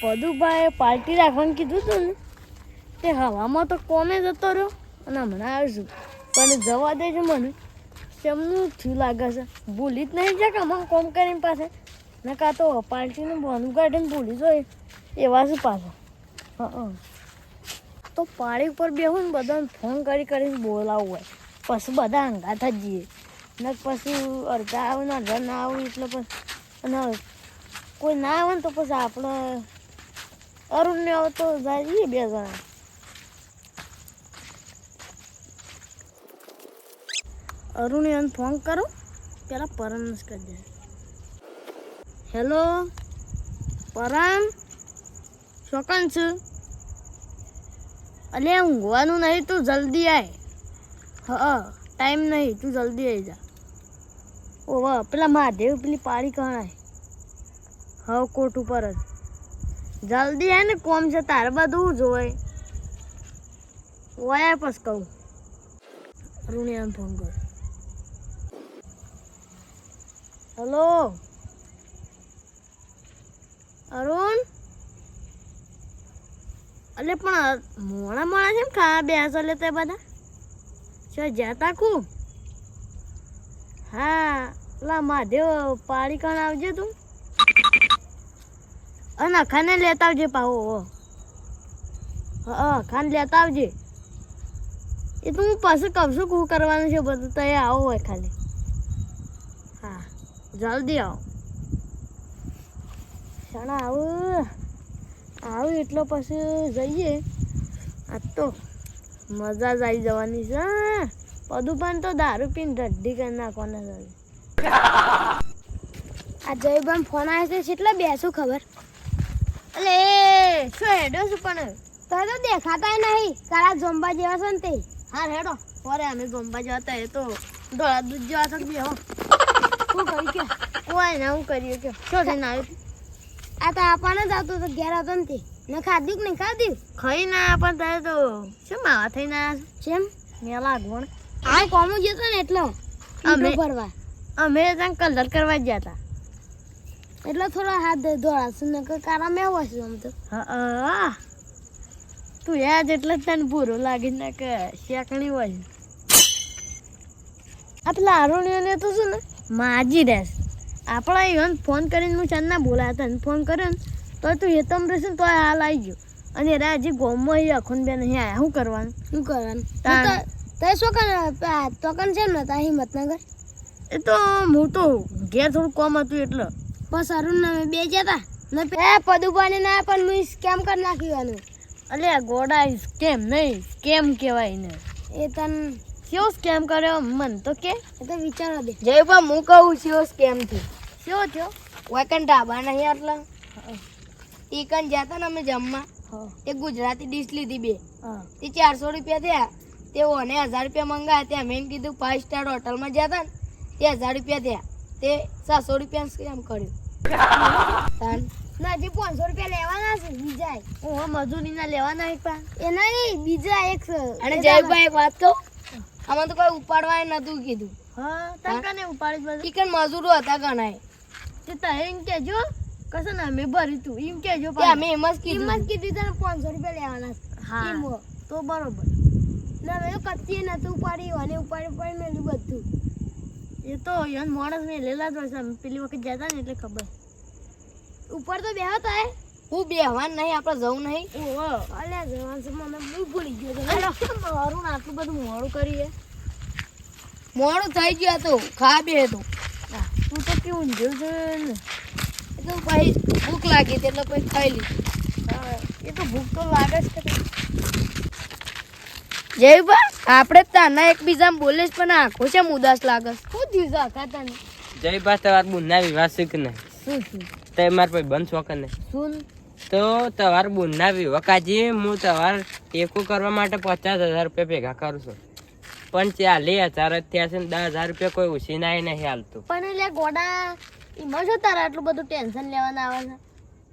Padubhai party રાખવાનું કીધું હતું ને તે હવામાં તો કોને જતો રહ્યો અને હમણાં આવીશું પણ જવા દેજો મને કેમનું થયું લાગે છે ભૂલી જ નહીં જાય કે હમણાં કોમ કરીને પાસે ને કાં તો પાર્ટીનું બોનું કાઢીને ભૂલી જાય એવા છે પાછા હા તો પાળી ઉપર બેહું ને બધાને ફોન કરીને બોલાવવું હોય પછી બધા અંગાથ જ જઈએ ને પછી અડધા આવે ને અડધા ના આવે એટલે પછી અને કોઈ ના આવે ને તો પછી આપણે અરુણને આવે તો જઈએ 2 જણા અરુણે એને ફોન કરો પેલા પરમ જ કરી દે હેલો પરમ શોકન છું અલે ઊંઘવાનું નહીં તું જલ્દી આય હા ટાઈમ નહીં તું જલ્દી આવી જા ઓવા પેલા મહાદેવ પેલી પાડી કણાય હા કોટ ઉપર જ જલ્દી આય ને કોમ છે તારે બધું જોવાય ઓયા પછી કહું અરુણિયાને ફોન કર હેલો અરુણ અલે પણ મોણા છે ખા બેસો લેતા બધા છો જતા કુ હા પેલા મહાદેવ પાડી કણ આવજે તું અને અખાને લેતા આવજે પાહો હા ખાને લેતા આવજે એ તો હું પાછું કહું છું શું કરવાનું છે બધું તો એ આવો હોય ખાલી હા જલ્દી આવો શાણા આવું એટલો પછી જઈએ આ તો મજા જ આવી જવાની છે પદુપાન તો દારૂ પીને ઢડ્ડી કરી નાખવાના છે આ જયભાઈ ફોન આવ્યો છે એટલે બેસું ખબર એટલે શું હેડો છું પણ તો દેખાતા નહીં તારા જોંબા જેવા છે ને તે હા હેડો પોરે અમે જોંબા જેવા હતા એ તો ધોળા દૂધ જેવા છે બેહો શું કરી કે કોઈ ના હું કરીએ કે શું થઈને આવ્યું આ તો આપણને જ આવતું તો ઘેર હતો ને તે ને ખાધું કે નહીં ખાધું ખાઈ ના પણ તારે તો શું માવા થઈને આવ્યા છે એમ મેં લાગવણ આ કોમું જતો ને એટલો અમે ફરવા અમે ત્યાં કલર કરવા ગયા હતા એટલે થોડા હાથ ધોળા છે ને કારા મેં હોય છે આમ તો હા તું યાદ એટલે જ તને ભૂરો લાગી ને કે શેકણી હોય આ પેલા અરુણિયાને તો શું ને માજી રહેશે આપણા એને ફોન કરીને હું ચાંદ ના બોલાતા ને ફોન કર્યો ને તો તું હેતમ રહેશે ને તો હાલ આવી ગયો અને રા હજી ગોમમાં એ અખુન બેન અહીં આવ્યા શું કરવાનું તે શું કરે તોકન છે ને તા હિંમતનગર એ તો હું તો ઘેર થોડું કોમ હતું એટલે બસ અરુણ ને બે જતા ને પદુભાઈ ના પણ હું સ્કેમ કરી નાખ્યું અલે ગોડા સ્કેમ નહીં સ્કેમ કહેવાય ને એ તને કેવો સ્કેમ કર્યો મન તો કે એ તો વિચારો દે જયબા હું કહું છું સ્કેમ થી શું થયો વાકન ઢાબા નહીં આટલા ઈકન જતા ને અમે જમવા એ ગુજરાતી ડીશ લીધી 2 તે 400 રૂપિયા થયા તે ઓને 1000 રૂપિયા મંગાયા તે મેં કીધું 5 સ્ટાર હોટલમાં જતા ને તે 1000 રૂપિયા થયા તે 700 રૂપિયા સ્કેમ કર્યું ના જે 500 રૂપિયા લેવાના છે બીજા ઓ મજૂરી ના લેવાના એ નહીં બીજા એક અને જયભાઈ એક વાત કહું આમાં તો કોઈ ઉપાડવાય નતું કીધું હા તને ઉપાડી બધું ઈકન મજૂરો હતા ગણાય તે તો એમ કેજો કસો ના મે ભરી તું એમ કેજો કે અમે એમ જ કીધું તને 500 રૂપિયા લેવાના હા તો બરોબર ના મે કચ્ચી નતું ઉપાડી અને ઉપાડી મેલું બધું એ તો યન મોણસ મે લેલા જ હોય પેલી વખત જતા ને એટલે ખબર ઉપર તો બેહો તો હું બેહવાન નહીં આપણે જવું નહીં ઓહો અલ્યા જવાન છે મને હું ભૂલી ગયો તો મારું આટલું બધું મોડું કરીએ મોડું થઈ ગયું તો ખા બે તો તું તો કેવું ઊંઘ્યો છે ને એ તો ભાઈ ભૂખ લાગી એટલે પછી ખાઈ લીધું એ તો ભૂખ તો લાગે જ કે જયબા આપણે તાના એકબીજામાં બોલે જ પણ આંખો છે ઉદાસ લાગે શું થયું છે આખા તને જયબા તો વાત બુના વિવાહ શીખ ને શું તે માર પર બંધ શોખ ને સુન તો તવાર બુના વિવાહ કાજી હું તવાર ટેકો કરવા માટે 50,000 રૂપિયા ભેગા કરું છું પણ 40,000 જ થયા છે ને 10,000 રૂપિયા કોઈ ઉછી ના નહીં હાલતું પણ એટલે ગોડા એમાં શું તારા આટલું બધું ટેન્શન લેવાના આવે છે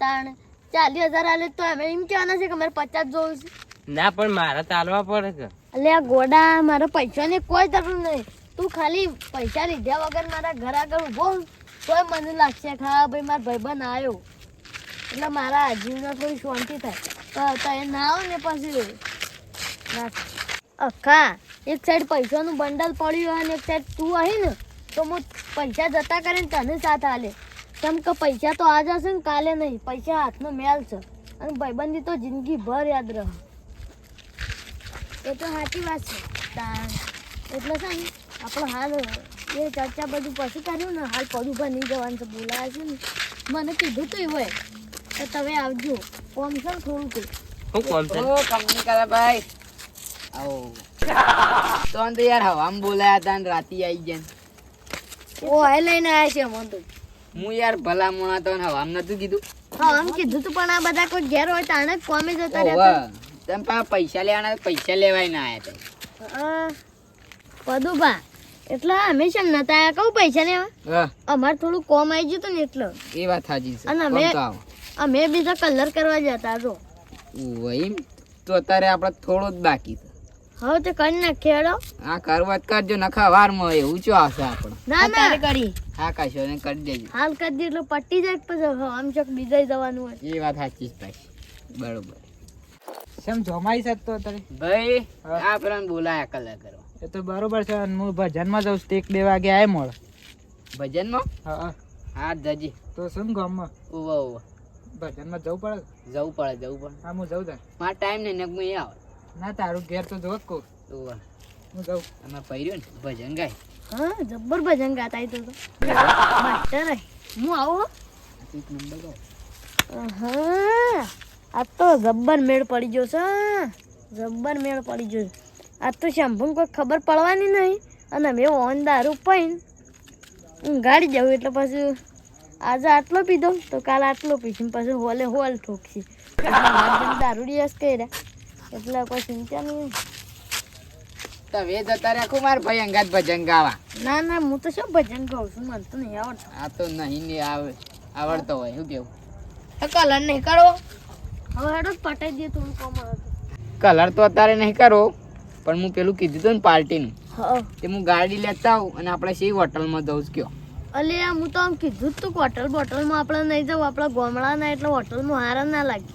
તાણ 40,000 આલે તો અમે એમ કહેવાના છે કે મારે 50 જોવું છે ના પણ મારે ચાલવા પડે છે એટલે આ ગોડા મારા પૈસાની કોઈ જરૂર નહીં તું ખાલી પૈસા લીધા વગર મારા ઘર આગળ ઊભો તોય મને લાગશે કે હા ભાઈ મારો ભાઈબંધ આવ્યો એટલે મારા જીવને થોડી શાંતિ થાય તો એ ના આવે ને પછી અખા એક સાઈડ પૈસાનું બંડલ પડ્યું અને એક સાઈડ તું આવી ને તો હું પૈસા જતા કરીને તને સાથ હાલે કેમ કે પૈસા તો આજ હશે ને કાલે નહીં પૈસા હાથનો મેલ છે અને ભાઈબંધી તો જિંદગી ભર યાદ રહે એ તો સાચી વાત છે એટલે છે ને આપણે હાલ એ ચર્ચા બધું પછી કર્યું ને હાલ પદું પર નહીં જવાનું છે બોલાયા છે ને મને કીધું તું હોય તો તમે આવજો કોમ છે ને થોડું કે હું કોમ છે ઓ કંપની કાલા ભાઈ આવો તો અંત યાર હવામ બોલાયા હતા ને રાતી આવી ગયા ઓ હાય લઈને આવ્યા છે અમને તો હું યાર ભલા મોણા તો હવામ નતું કીધું હા આમ કીધું તું પણ આ બધા કોઈ ઘેર હોય તાણે જ કોમે જતા રહેતા ઓવા તમે પૈસા લેવાના પૈસા લેવાય ના આયા હા પદુભા એટલે અમે શેમ નતા આયા કહું પૈસા લેવા હા અમારે થોડું કોમ આવી ગયું હતું ને એટલે એ વાત સાચી છે અને કોમ તો આવો અમે બીજા કલર કરવા જતા જો વહી તો અત્યારે આપણે થોડો જ બાકી છે હવે તે કરી નાખીએ હેડો આ કરવત કરજો નખા વારમાં એવું ચો આવશે આપણે ના ના કરી હા કશો ને કરી દેજો હાલ કરી દે એટલે પટ્ટી જાય પછી આમ ચોક બીજા જવાનું હોય એ વાત સાચી છે ભાઈ બરોબર કેમ જમાઈ શકતો અત્યારે ભાઈ આ પ્રાણ બોલાયા કલર કરવા એ તો બરોબર છે અને હું ભજનમાં જાઉં છું 1-2 વાગે આય મોળ ભજનમાં હા હા જજી તો શું ગામમાં ઓવા ઓવા ભજનમાં જવું પડે જવું પડે હા હું જાઉં તાર મારા ટાઈમ ને ને હું એ આવ ના તારું ઘેર તો જોત કહું ઓવા હું જાઉં અમે પૈર્યો ને ભજન ગાય હા જબ્બર ભજન ગાતા તો માસ્ટર હું આવું હો એક નંબર ગાય હા આ તો જબ્બર મેળ પડી ગયો છે જબ્બર મેળ પડી ગયો આ તો શંભુને કોઈ ખબર પડવાની નહીં અને મેં ઓન દારૂ પીને ઊંઘાડી જવું એટલે પછી આજે આટલો પીધો તો કાલે આટલો પીશું પછી હોલે હોલ ઠોકશી દારૂ દિવસ કર્યા એટલે કોઈ ચિંતા નહીં તમે જતા રાખો માર ભાઈ અંગાત ભજન ગાવા ના ના હું તો શું ભજન ગાઉં છું મને તો નહીં આવડતું આ તો નહીં ને આવડતો હોય શું કેવું કલર નહીં કરો હવે હેડો પટાઈ દઈએ થોડું કોમ કલર તો અત્યારે નહીં કરો પણ હું પેલું કીધું હતું ને પાર્ટીનું હા તે હું ગાડી લેતા આવું અને આપણે સી હોટલમાં જવું જ કયો અલે હું તો આમ કીધું જ તું હોટલ બોટલમાં આપણે નહીં જવું આપણા ગામડાના એટલે હોટલમાં હારા ના લાગે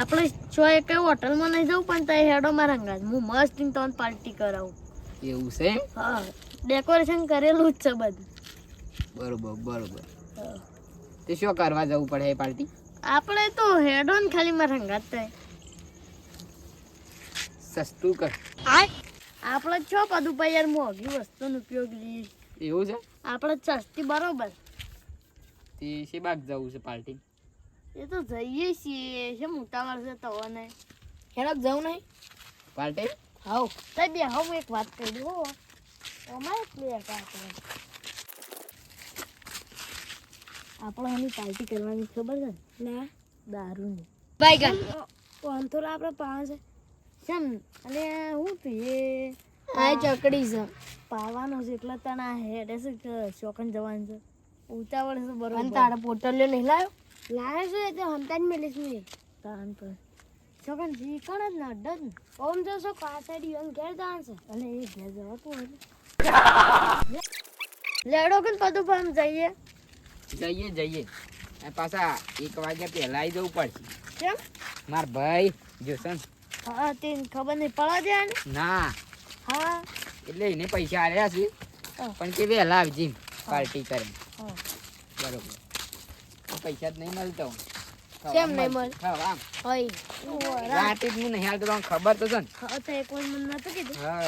આપણે છો એક હોટલમાં નહીં જવું પણ ત્યાં હેડો મારા અંગાત હું મસ્ત તમને પાર્ટી કરાવું એવું છે એમ? હા ડેકોરેશન કરેલું જ છે બધું બરોબર તે શું કરવા જવું પડે એ પાર્ટી આપણે તો હેડો ને ખાલી મારા અંગાત થાય સસ્તું કર આપણે છો બધું ભાઈ યાર મોંઘી વસ્તુનો ઉપયોગ લઈએ એવું છે આપણે સસ્તી બરોબર તે શી બાગ જવું છે પાર્ટી એ તો જઈએ છીએ છે મોટા વર્ષે તો ને હેડક જવું નહીં પાર્ટી હાઉ તઈ બે હું એક વાત કહી દઉં હો અમારે પ્લે આપણે આની પાર્ટી કરવાની ખબર છે ને દારૂની ભાઈ ગન અંતર આપણે પાસે કેમ અને હું પીએ આ ચકડી છે પાવાનો છે એટલે તને હેડે છે શોખન જવાનું છે ઉતાવળ છે બરોબર અને તારા પોટલિયો નહીં લાવ્યો છે તો હમતા જ મેલીશ નહીં તાન પર શોખન જી કણ જ ના અડ્ડ જ ઓમ જો સો કાસડી એમ ઘેર દાન છે અને એ ઘેર જવાતું હોય લેડો કે બધું પણ જઈએ આ પાછા 1 વાગ્યા પહેલા આવી જવું પડશે કેમ માર ભાઈ જોશે ને હા તે ખબર નહીં પડવા દે ને ના હા એટલે એને પૈસા આલ્યા છે પણ કે વહેલા આવજી પાર્ટી કરે હા બરોબર પૈસા જ નહીં મળતો કેમ નહીં મળે? ખાવા હોય રાતે જ હું નહીં હાલતો તમને ખબર તો છે ને હા તો એક વાર મને નતું કીધું હા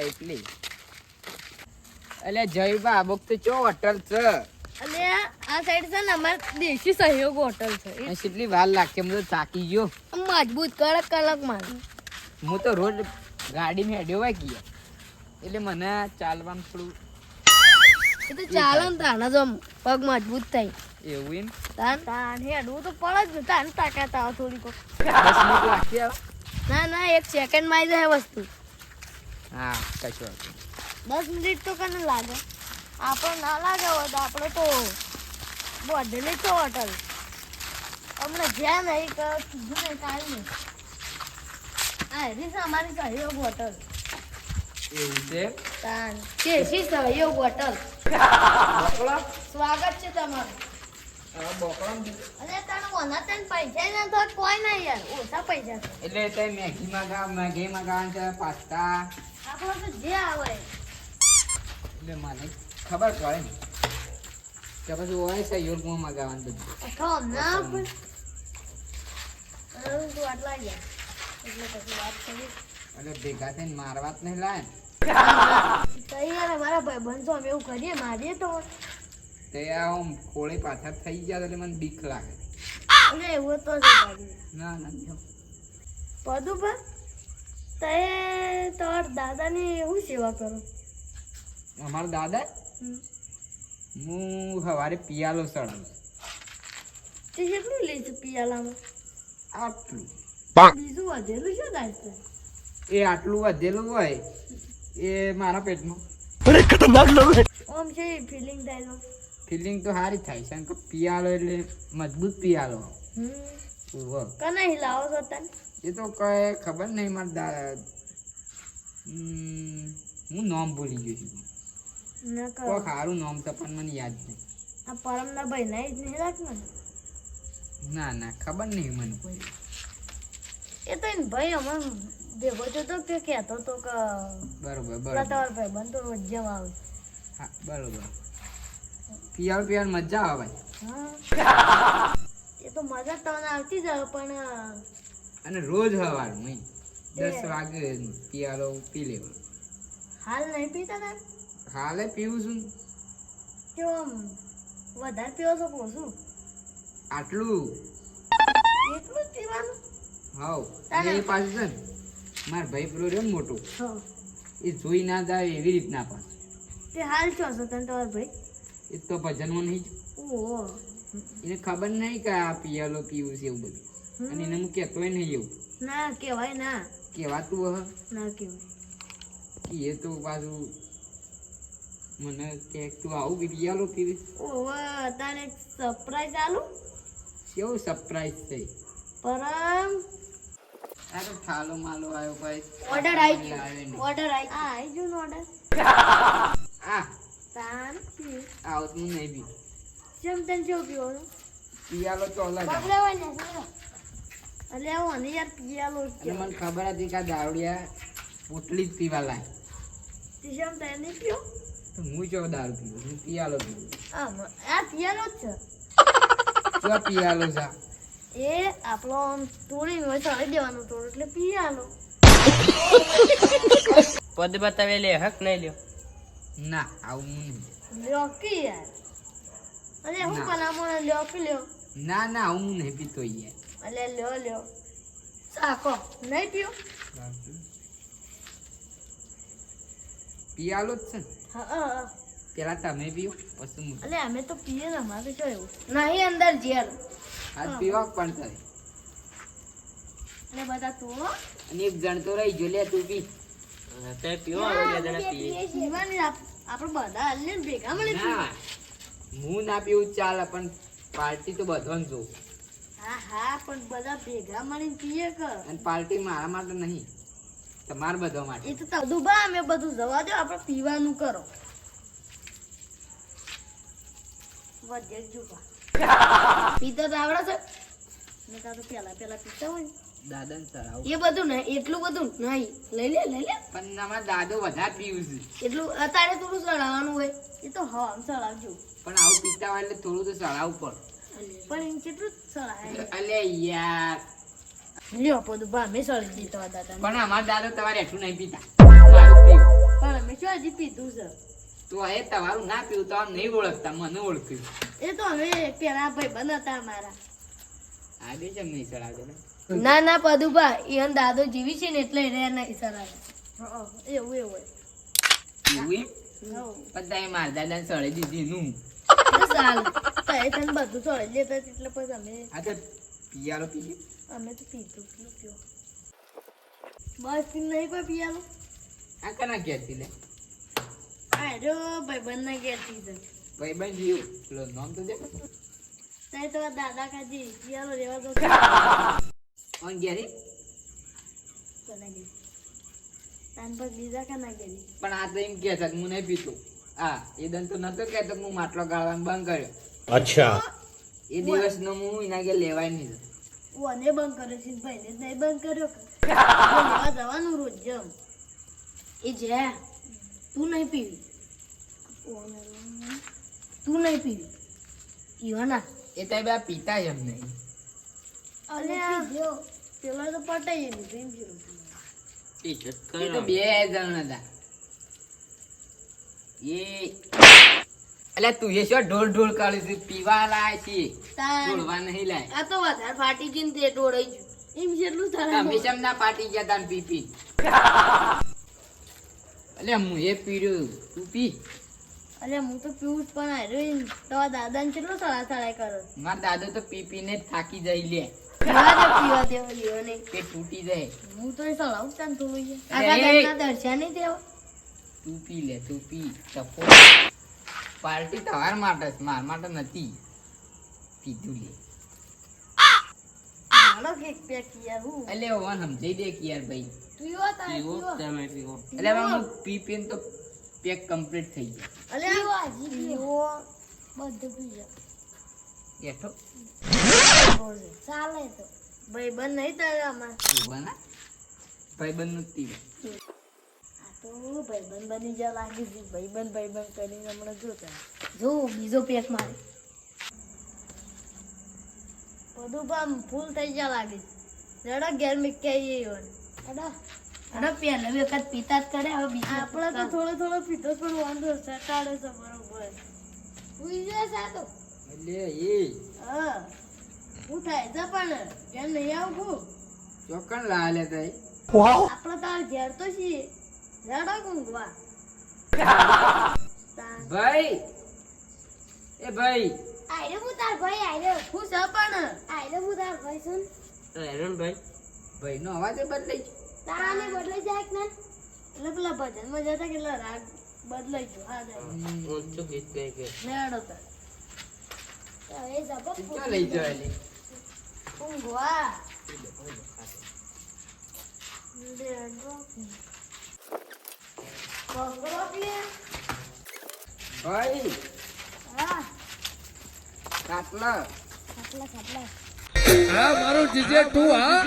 એટલે જયબા અમુક તો ચો હોટલ છે અને આ સાઈડ છે ને અમાર દેશી સહયોગ હોટલ છે અને કેટલી વાર લાગશે હું તો થાકી ગયો મજબૂત કડક માલ હું તો રોજ ગાડીમાં હેડ્યો હોય ગયા એટલે મને ચાલવાનું થોડું એ તો ચાલે ને તાણા જો પગ મજબૂત થાય એવું એમ તાન હેડવું તો પડે જ ને તાન તાકાત આવે થોડી કોક 10 મિનિટ લાગશે હવે? ના 1 સેકન્ડ માં આવી જાય વસ્તુ હા કશું વાંધો નહીં. 10 મિનિટ તો કને લાગે આપણે ના લાગે હોય તો આપણે તો બોધેલી છે હોટલ અમને જ્યાં નહીં કીધું નહીં કાંઈ નહીં આ એવી છે અમારી સહયોગ હોટલ એવું છે તાન દેશી સહયોગ હોટલ બકલા સ્વાગત છે તમારું બકલા અને તાણ ના તને પૈસા ના તો કોઈ ના યાર ઓછા પૈસા છે. એટલે તે મેગી મંગાવવાનું છે, પાસ્તા. આપણો તો જે આવે એટલે મને ખબર પડે ને કે પછી હોય સહયોગમાં મંગાવવાનું બધું. અથવા ના પણ હવે તું આટલા ગયા એટલે પછી વાત કરી એટલે ભેગા થઈને મારવા જ નહીં લાય ને. તો યાર મારા ભાઈબંધ તો અમે એવું કરીએ મારીએ તો તે આમ ખોળે પાછા થઈ ગયા એટલે મને બીક લાગે. એટલે એવું તો જ ભાઈ ના ના જો. પદુ પર તે તમારા દાદાની એવું સેવા કરો અમારા દાદા હમ. હું સવારે પિયાલો ચડાવું તે કેટલું લે છે પિયાલામાં આટલું. બીજું વધેલું શું થાય છે એ આટલું વધેલું હોય એ મારા પેટમાં આમ છે ફિલિંગ થાય તો ફિલિંગ તો સારી થાય છે કારણ કે પિયાલો એટલે મજબૂત પિયાલો. ઉવ્વ. કના હિલાવો છો તને એ તો કઈ ખબર નહીં મારા દાદા. હું નામ ભૂલી ગયો છું. ના કરો કોઈ સારું નામ તો પણ મને યાદ નહીં. આ પરમના ભાઈ ના જ નહીં રાખને ના ના ખબર નહીં મને કોઈ. એ તો એને ભાઈ અમાર ભેગો થયો તો કે કહેતો તો કે બરોબર પેલા બરોબર. તમારો ભાઈબંધ તો રોજ જેમ આવે હા બરોબર. પિયાલ મજા આવે ભાઈ. હા એ તો મજા તો આવતી જ આવે પણ અને રોજ સવારમાં 10 વાગે પિયાલો પી લેવાનો. હાલ નહીં પીતા ને હાલે પીવું છું ને. કેવો આમ વધારે પીવો છો ઓછું આટલું. એટલું જ પીવાનું હાવ. અને એ પાછું છે ને મારા ભાઈ પેલો રહ્યો ને મોટો હા એ જોઈ ના જાય એવી રીતના પાછું. તે હાલ છો છો તને તમારો ભાઈ એ તો ભજનમાં નહીં જ. ઓહો એને ખબર નહીં કે આ પિયાલો પીવું છે એવું બધું. અને એને હું કહેતોય નહીં એવું. ના કહેવાય ના કહેવાતું હ ના કહેવાય કે એ તો પાછું મને કે તું આવું કે પિયાલો પીવી. ઓહો તને સરપ્રાઈઝ આલું કેવું સરપ્રાઈઝ છે. પરમ આ તો થાલો માલો આવ્યો ભાઈ. ઓર્ડર આવી આવે નહીં. ગયો ઓર્ડર આવી ગયો આવી ગયો ઓર્ડર આ તાન આવત હું નહીં પી. જેમ તને જેવું પીવો છો પિયાલો તો અલગ આવે. બગડેવા ને એટલે આવો ને યાર પિયાલો અને મને ખબર હતી કે આ દારૂડિયા પોટલી જ પીવા લાય. તે જેમ તને નહીં પીવો તો હું જો દારૂ પીવું હું પિયાલો પીવું. આ પિયાલો જ છે જો પિયાલો છે. એ આપણો આમ તોડીને હોય ચડી દેવાનું તોડ એટલે પિયાલો પદ બતાવે લે હક નહીં લ્યો. ના આવું હું નહીં. લોકી યાર અરે હું ના. બનાવવાનો લોકી લ્યો ના ના આવું હું નહીં પીતો યાર. એટલે લ્યો સાકો નહીં પીવો પિયાલો જ છે ને. હા પેલા તમે પીઓ પછી હું. એટલે અમે તો પીએ ને અમારે શું એવું નહીં અંદર જેલ આજ પીવા પણ થાય. એટલે બધા તોડો અને એક જણ તો રહી જો લે તું પી. તે પીવો અમે બે જણા પીએ. પીવાની આપણે બધા હાલને ભેગા મળે ના હું ના પીવું ચાલે પણ પાર્ટી તો બધાને જો. હા પણ બધા ભેગા મળીને પીએ કે અને પાર્ટી મારા માટે નહીં તમારા બધા માટે. એ તો બધું બા અમે બધું જવા દો આપણે પીવાનું કરો વધે જુબા પીતો તો આવડે છે મેં કાં તો પેલા પીતા હોય ને દાદાને ચડાવું એ બધું નહીં એટલું બધું નહીં લઈ લે પણ અમારા દાદો વધારે પીવું છે. એટલું અત્યારે થોડું ચડાવવાનું હોય એ તો હા આમ ચડાવજો પણ આવું પીતા હોય એટલે થોડું તો ચડાવવું પણ એમ કેટલું ચડાવે પડે. અલે યાર લ્યો બધું બા મેં ચડી દીધો દાદા પણ અમારા દાદો તમારે એટલું નહીં પીતા. મારું પીવું. પણ અમે શું હજી પીધું છે તો એ તમારું ના પીવું તો આમ નહીં ઓળખતા મને ઓળખ્યું. એ તો હવે પેલા ભાઈ બન હતા અમારા આ બે છે નહીં ચડાવજો ને. ના પદુબા ઈવન દાદો જીવી છે ને એટલે એને નહીં ચડાવે એવું એવું એમ? પણ તમે મારા દાદાને ચડી દીધી નું. સાલ તને બધું ચડી લેતા એટલે પછી આ તો પિયાલો પીએ. અમે તો પીધું પીયો બસ પી નહીં કોઈ પિયાલો આ કના કહેતી લે આ જો ભાઈ બંધ ના કહેતી છે ભાઈ બન જીવ પેલો નામ તો દે. તઈ તો દાદા કાજી પિયાલો રેવા દો ઓન ગેરી કોના ગઈ તાન પર બીજા કાના ગઈ પણ આ તો એમ કે છે કે હું નહીં પીતો. હા એ દન તો નતો કહેતો કે હું માટલો ગાળવાનું બંધ કર્યો. अच्छा એ દિવસનો હું એના ઘેર લેવાય નહીં જતો. ઓને બંધ કર્યો છે ભાઈ ને નહીં બંધ કર્યો કે લેવા જવાનું રોજ જમ એ જે તું નહીં પીવી તું નહીં પીવી ઈવાના એ તો બે પીતા જ એમ નહીં. અને પેલા તો પટાઈ લીધું એમ જેવું ટી-શર્ટ એ તો કરો. બે જણ હતા. એટલે તું એ શું ઢોળ ઢોળ કાઢી છે? પીવા લાય છે, ઢોળવા નહીં લાય. આ તો વધારે ફાટી ગયું ને તે ડોળાઈ ગયું એમ જેટલું તારે તમે કેમ ના પાટી ગયા તા પી પી? એટલે હું એ પીર્યું, તું પી. અરે હું તો પીવું જ પણ હાર્યો તમારા દાદાને કેટલો સળાય કરો મારા દાદો તો પી પીને જ થાકી જાય લે. પીવા દેવો લ્યો ને તે તૂટી જાય. હું તો એ સળાવું જ તાન થોડું છે અરે, આખા ગામના દર્શન નહીં દેવા તું પી લે, તું પી. ટપો. પાર્ટી તમાર માટે છે, માર માટે નથી. પીધું લે. હાલો કેક પેક યાર હું એટલે ઓન સમજાઈ દે કે યાર ભાઈ. પીવો તારે પીવો, પીવો તમે પીવો. એટલે હવે હું પી પીને તો પેક કમ્પ્લીટ થઈ જાય. અલે પીવો બધું પી જા બેઠો ચાલે તો ભાઈ બંધ નહીં તારે આમાં ઉભાના ભાઈબંધ નું પીવે. આ તો ભાઈબંધ બની જા લાગે છે ભાઈબંધ કરીને હમણાં જોતા જો બીજો પેક મારે બધું આમ ફૂલ થઈ જા લાગે છે રડો ઘેર મૂકી આવીએ ઈવન રડો પહેલા વખત પીતા જ કરે હવે બીજા આપણે તો થોડો પીતો પણ વાંધો સટાડે છે બરોબર ઉઈ જાય સાતો એટલે એ હા હું થાય છે પણ ઘેર નહીં આવું ચોકન લાલે તઈ. આપણે તાર ઘેર તો છીએ રડો ઊંઘવા ભાઈ એ ભાઈ આયરે હું તાર ભાઈ આયરે હું છે પણ આયરે હું તાર ભાઈ છું તો હેરણભાઈ, ભાઈ નો અવાજ એ બદલાઈ ગયો. તારાને બદલાઈ જાય કે ના એટલે પેલા ભજનમાં જતા કેટલા રાગ બદલાઈ ગયો હા જાય ઊંચું ગીત ગાય કે. રેડો તાર હવે જબો ક્યાં લઈ જાય લે? ઊંઘવા રેડો કોંગરો કે ભાઈ હા કાટલા ખાટલા હા મારું જીજે તું હા